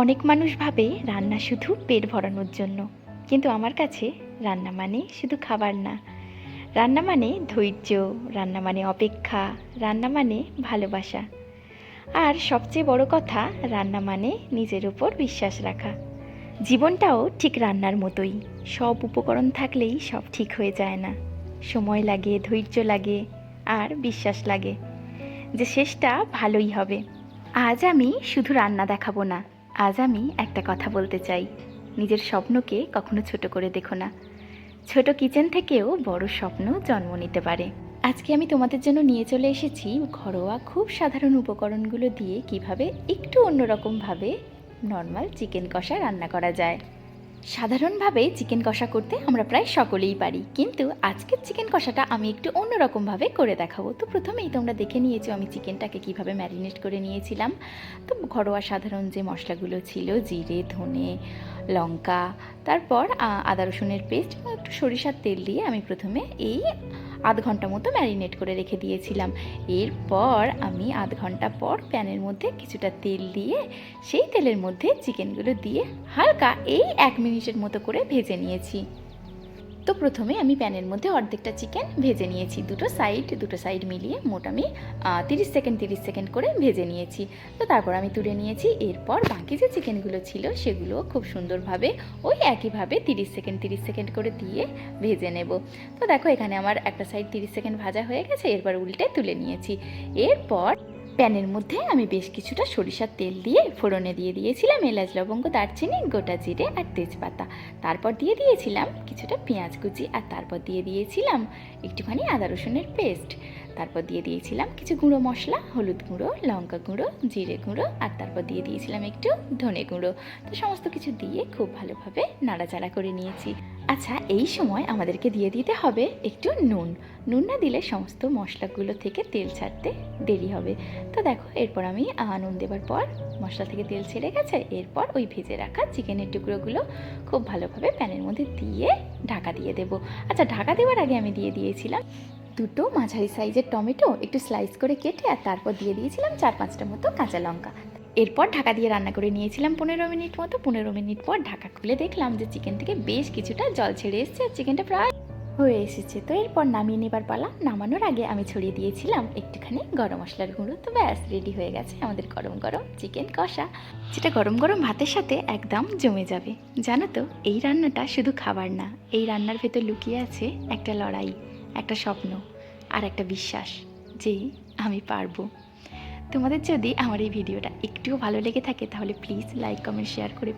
অনেক মানুষ ভাবে রান্না শুধু পেট ভরানোর জন্য, কিন্তু আমার কাছে রান্না মানে শুধু খাবার না। রান্না মানে ধৈর্য, রান্না মানে অপেক্ষা, রান্না মানে ভালোবাসা। আর সবচেয়ে বড় কথা, রান্না মানে নিজের উপর বিশ্বাস রাখা। জীবনটাও ঠিক রান্নার মতোই, সব উপকরণ থাকলেই সব ঠিক হয়ে যায় না। সময় লাগে, ধৈর্য লাগে, আর বিশ্বাস লাগে যে শেষটা ভালোই হবে। আজ আমি শুধু রান্না দেখাবো না, আজ আমি একটা কথা বলতে চাই। নিজের স্বপ্নকে কখনো ছোট করে দেখো না। ছোট কিচেন থেকেও বড় স্বপ্ন জন্ম নিতে পারে। আজকে আমি তোমাদের জন্য নিয়ে চলে এসেছি ঘরোয়া খুব সাধারণ উপকরণগুলো দিয়ে কিভাবে একটু অন্যরকমভাবে নর্মাল চিকেন কষা রান্না করা যায়। সাধারণভাবে চিকেন কষা করতে আমরা প্রায় সকলেই পারি, কিন্তু আজকের চিকেন কষাটা আমি একটু অন্যরকমভাবে করে দেখাবো। তো প্রথমেই তোমরা দেখে নিয়েছো আমি চিকেনটাকে কিভাবে ম্যারিনেট করে নিয়েছিলাম। তো ঘরোয়া সাধারণ যে মশলাগুলো ছিল, জিরে, ধনে, লঙ্কা, তারপর আদা রসুনের পেস্ট এবং একটু সরিষার তেল দিয়ে আমি প্রথমে এই আধ ঘন্টা মতো ম্যারিনেট করে রেখে দিয়েছিলাম। এরপর আমি আধ ঘন্টা পর প্যানের মধ্যে কিছুটা তেল দিয়ে সেই তেলের মধ্যে চিকেনগুলো দিয়ে হালকা এই 1 মিনিটের মতো করে ভেজে নিয়েছি। তো প্রথমে আমি প্যানের মধ্যে অর্ধেকটা চিকেন ভেজে নিয়েছি, দুটো সাইড মিলিয়ে মোট আমি 30 সেকেন্ড করে ভেজে নিয়েছি। তো তারপর আমি তুলে নিয়েছি। এরপর বাকি যে চিকেনগুলো ছিল সেগুলো খুব সুন্দরভাবে ওই একইভাবে 30 সেকেন্ড করে দিয়ে ভেজে নেব। তো দেখো এখানে আমার একটা সাইড 30 সেকেন্ড ভাজা হয়ে গেছে। এরপর উল্টে তুলে নিয়েছি। এরপর প্যানের মধ্যে আমি বেশ কিছুটা সরিষার তেল দিয়ে ফোড়নে দিয়ে দিয়েছিলাম এলাচ, লবঙ্গ, দারচিনি, গোটা জিরে আর তেজপাতা। তারপর দিয়ে দিয়েছিলাম কিছুটা পেঁয়াজ কুচি, আর তারপর দিয়ে দিয়েছিলাম একটুখানি আদা রসুনের পেস্ট। তারপর দিয়ে দিয়েছিলাম কিছু গুঁড়ো মশলা, হলুদ গুঁড়ো, লঙ্কা গুঁড়ো, জিরে গুঁড়ো, আর তারপর দিয়ে দিয়েছিলাম একটু ধনে গুঁড়ো। তো সমস্ত কিছু দিয়ে খুব ভালোভাবে নাড়াচাড়া করে নিয়েছি। আচ্ছা, এই সময় আমাদেরকে দিয়ে দিতে হবে একটু নুন। নুন না দিলে সমস্ত মশলাগুলো থেকে তেল ছাড়তে দেরি হবে। তো দেখো এরপর আমি নুন দেবার পর মশলা থেকে তেল ছেড়ে গেছে। এরপর ওই ভেজে রাখা চিকেনের টুকরোগুলো খুব ভালোভাবে প্যানের মধ্যে দিয়ে ঢাকা দিয়ে দেবো। আচ্ছা, ঢাকা দেওয়ার আগে আমি দিয়ে দিয়েছিলাম দুটো মাঝারি সাইজের টমেটো একটু স্লাইস করে কেটে, আর তারপর দিয়ে দিয়েছিলাম 4-5টা মতো কাঁচা লঙ্কা। এরপর ঢাকা দিয়ে রান্না করে নিয়েছিলাম 15 মিনিট মতো। 15 মিনিট পর ঢাকা খুলে দেখলাম যে চিকেন থেকে বেশ কিছুটা জল ছেড়ে এসেছে, আর চিকেনটা প্রায় হয়ে এসেছে। তো এরপর নামিয়ে নেবার পালা। নামানোর আগে আমি ছড়িয়ে দিয়েছিলাম একটুখানি গরম মশলার গুঁড়ো। তো ব্যাস, রেডি হয়ে গেছে আমাদের গরম গরম চিকেন কষা, যেটা গরম গরম ভাতের সাথে একদম জমে যাবে। জানো তো, এই রান্নাটা শুধু খাবার না, এই রান্নার ভেতর লুকিয়ে আছে একটা লড়াই, একটা স্বপ্ন, আর একটা বিশ্বাস যে আমি পারবো। তোমাদের যদি আমার এই ভিডিওটা একটুও ভালো লেগে থাকে তাহলে প্লিজ লাইক, কমেন্ট, শেয়ার করে